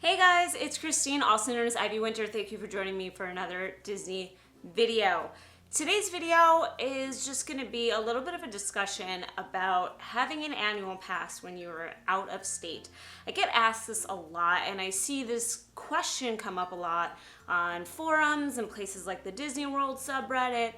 Hey guys, it's Christine, also known as IvyWinter. Thank you for joining me for another Disney video. Today's video is just going to be a little bit of a discussion about having an annual pass when you're out of state. I get asked this a lot, and I see this question come up a lot on forums and places like the Disney World subreddit.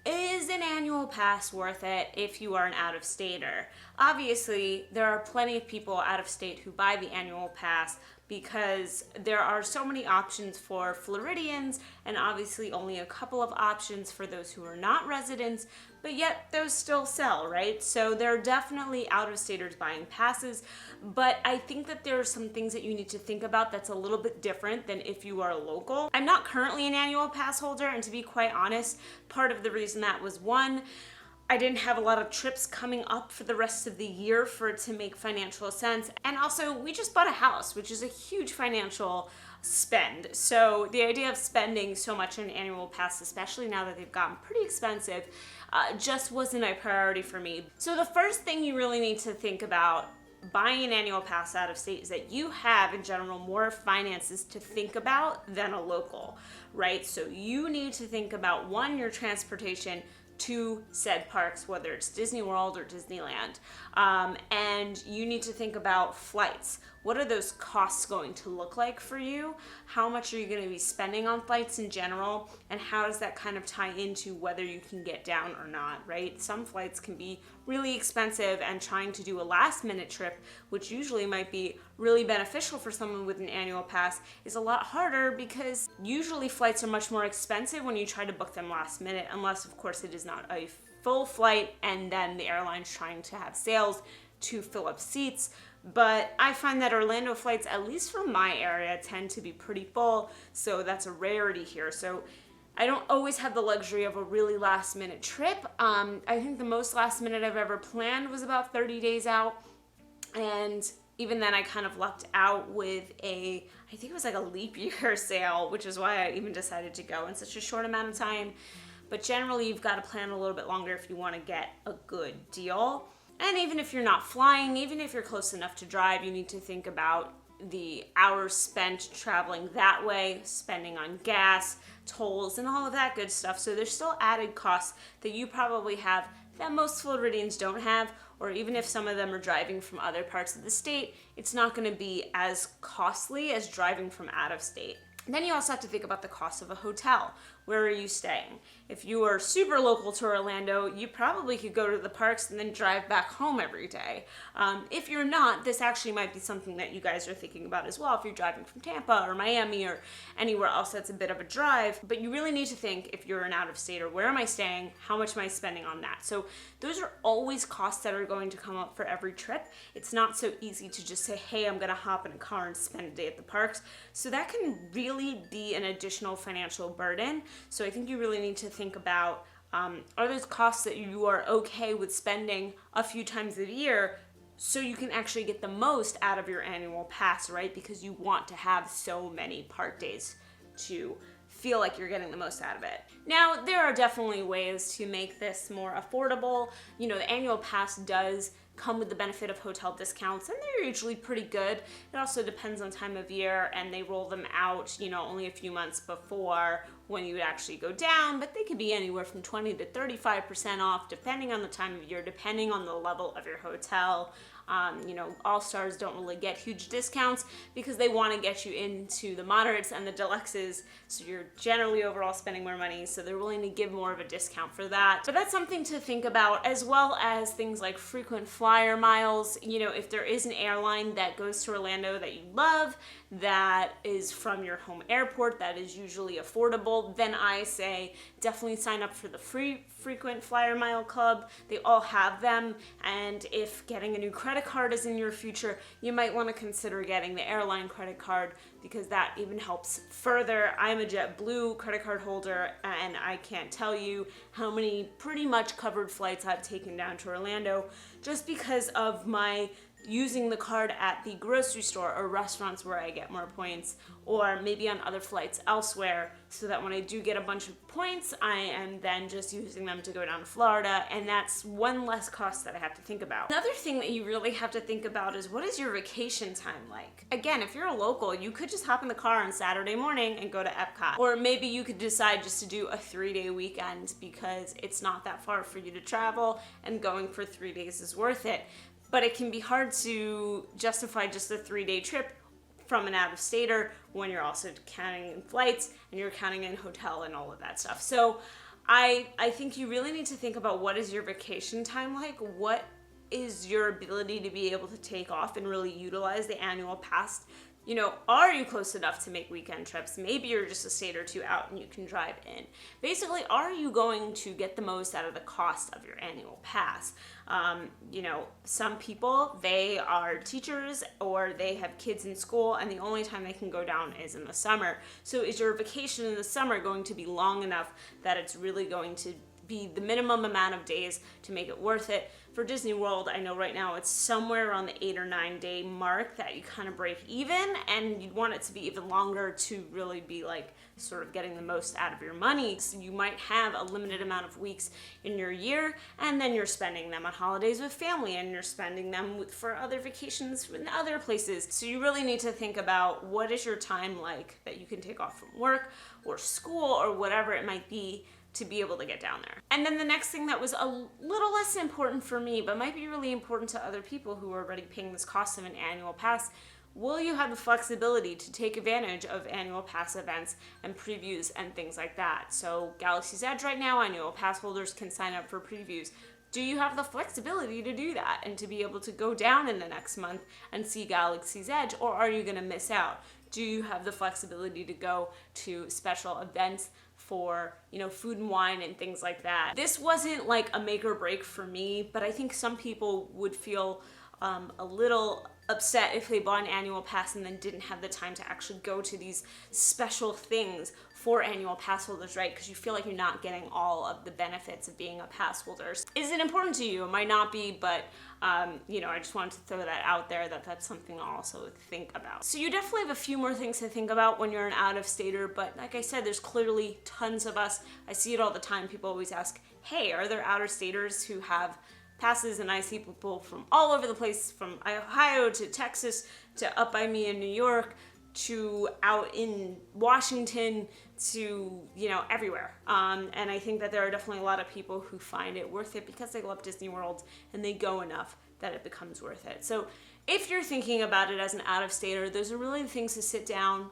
Is an annual pass worth it if you are an out-of-stater? Obviously, there are plenty of people out of state who buy the annual pass because there are so many options for Floridians and obviously only a couple of options for those who are not residents, but yet those still sell, right? So there are definitely out-of-staters buying passes, but I think that there are some things that you need to think about that's a little bit different than if you are a local. I'm not currently an annual pass holder, and to be quite honest, part of the reason that was one, I didn't have a lot of trips coming up for the rest of the year for it to make financial sense. And also, we just bought a house, which is a huge financial spend. So the idea of spending so much on an annual pass, especially now that they've gotten pretty expensive, just wasn't a priority for me. So the first thing you really need to think about buying an annual pass out of state is that you have, in general, more finances to think about than a local, right? So you need to think about, one, your transportation to said parks, whether it's Disney World or Disneyland. And you need to think about flights. What are those costs going to look like for you? How much are you going to be spending on flights in general? And how does that kind of tie into whether you can get down or not, right? Some flights can be really expensive, and trying to do a last minute trip, which usually might be really beneficial for someone with an annual pass, is a lot harder because usually flights are much more expensive when you try to book them last minute, unless of course it is not a full flight and then the airline's trying to have sales to fill up seats. But I find that Orlando flights, at least from my area, tend to be pretty full, so that's a rarity here. So I don't always have the luxury of a really last minute trip. I think the most last minute I've ever planned was about 30 days out, and even then I kind of lucked out with I think it was like a leap year sale, which is why I even decided to go in such a short amount of time. But generally you've got to plan a little bit longer if you want to get a good deal. And even if you're not flying, even if you're close enough to drive, you need to think about the hours spent traveling that way, spending on gas, tolls, and all of that good stuff. So there's still added costs that you probably have that most Floridians don't have, or even if some of them are driving from other parts of the state, it's not going to be as costly as driving from out of state. Then you also have to think about the cost of a hotel. Where are you staying? If you are super local to Orlando, you probably could go to the parks and then drive back home every day. If you're not, this actually might be something that you guys are thinking about as well. If you're driving from Tampa or Miami or anywhere else that's a bit of a drive, but you really need to think, if you're an out-of-stater, where am I staying? How much am I spending on that? So those are always costs that are going to come up for every trip. It's not so easy to just say, hey, I'm gonna hop in a car and spend a day at the parks. So that can really be an additional financial burden. So I think you really need to think about, are those costs that you are okay with spending a few times a year so you can actually get the most out of your annual pass, right? Because you want to have so many park days to feel like you're getting the most out of it. Now, there are definitely ways to make this more affordable. You know, the annual pass does come with the benefit of hotel discounts, and they're usually pretty good. It also depends on time of year, and they roll them out, you know, only a few months before when you would actually go down, but they could be anywhere from 20 to 35% off depending on the time of year, depending on the level of your hotel. You know, all-stars don't really get huge discounts because they want to get you into the moderates and the deluxes, so you're generally overall spending more money, so they're willing to give more of a discount for that. But that's something to think about, as well as things like frequent flyer miles. You know, if there is an airline that goes to Orlando that you love, that is from your home airport, that is usually affordable, then I say definitely sign up for the free frequent flyer mile club. They all have them, and if getting a new credit card is in your future, you might want to consider getting the airline credit card, because that even helps further. I'm a JetBlue credit card holder, and I can't tell you how many pretty much covered flights I've taken down to Orlando just because of my using the card at the grocery store or restaurants where I get more points, or maybe on other flights elsewhere, so that when I do get a bunch of points, I am then just using them to go down to Florida, and that's one less cost that I have to think about. Another thing that you really have to think about is, what is your vacation time like? Again, if you're a local, you could just hop in the car on Saturday morning and go to Epcot. Or maybe you could decide just to do a 3-day weekend because it's not that far for you to travel, and going for 3 days is worth it. But it can be hard to justify just a 3-day trip from an out-of-stater when you're also counting in flights and you're counting in hotel and all of that stuff. So I think you really need to think about, what is your vacation time like? What is your ability to be able to take off and really utilize the annual pass? You know, are you close enough to make weekend trips? Maybe you're just a state or two out and you can drive in. Basically, are you going to get the most out of the cost of your annual pass? You know, some people, they are teachers or they have kids in school, and the only time they can go down is in the summer. So is your vacation in the summer going to be long enough that it's really going to be the minimum amount of days to make it worth it? For Disney World, I know right now it's somewhere around the 8 or 9 day mark that you kind of break even, and you'd want it to be even longer to really be like sort of getting the most out of your money. So you might have a limited amount of weeks in your year, and then you're spending them on holidays with family, and you're spending them for other vacations in other places. So you really need to think about, what is your time like that you can take off from work or school or whatever it might be to be able to get down there. And then the next thing that was a little less important for me, but might be really important to other people who are already paying this cost of an annual pass, will you have the flexibility to take advantage of annual pass events and previews and things like that? So Galaxy's Edge right now, annual pass holders can sign up for previews. Do you have the flexibility to do that and to be able to go down in the next month and see Galaxy's Edge, or are you gonna miss out? Do you have the flexibility to go to special events for, you know, food and wine and things like that? This wasn't like a make or break for me, but I think some people would feel a little upset if they bought an annual pass and then didn't have the time to actually go to these special things for annual pass holders, right? Because you feel like you're not getting all of the benefits of being a pass holder. Is it important to you? It might not be, but you know, I just wanted to throw that out there, that that's something to also think about. So you definitely have a few more things to think about when you're an out-of-stater, but like I said, there's clearly tons of us. I see it all the time. People always ask, hey, are there out-of-staters who have passes? And I see people from all over the place, from Ohio to Texas to up by me in New York to out in Washington to, you know, everywhere. And I think that there are definitely a lot of people who find it worth it because they love Disney World and they go enough that it becomes worth it. So if you're thinking about it as an out-of-stater, those are really the things to sit down,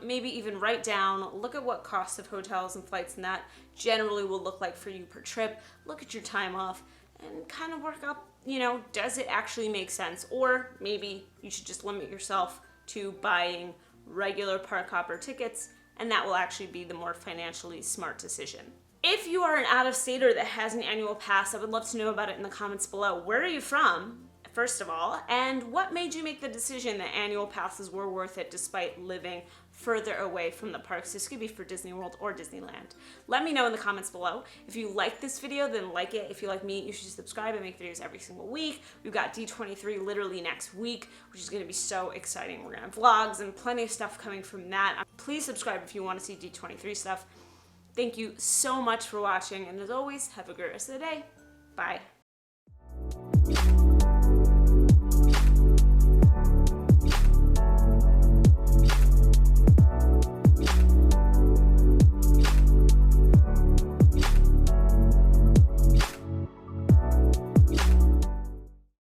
maybe even write down, look at what costs of hotels and flights and that generally will look like for you per trip, look at your time off, and kind of work up, you know, does it actually make sense? Or maybe you should just limit yourself to buying regular park hopper tickets, and that will actually be the more financially smart decision. If you are an out-of-stater that has an annual pass, I would love to know about it in the comments below. Where are you from, first of all, and what made you make the decision that annual passes were worth it despite living further away from the parks? This could be for Disney World or Disneyland. Let me know in the comments below. If you like this video, then like it. If you like me, you should subscribe. I make videos every single week. We've got D23 literally next week, which is gonna be so exciting. We're gonna have vlogs and plenty of stuff coming from that. Please subscribe if you wanna see D23 stuff. Thank you so much for watching, and as always, have a great rest of the day. Bye.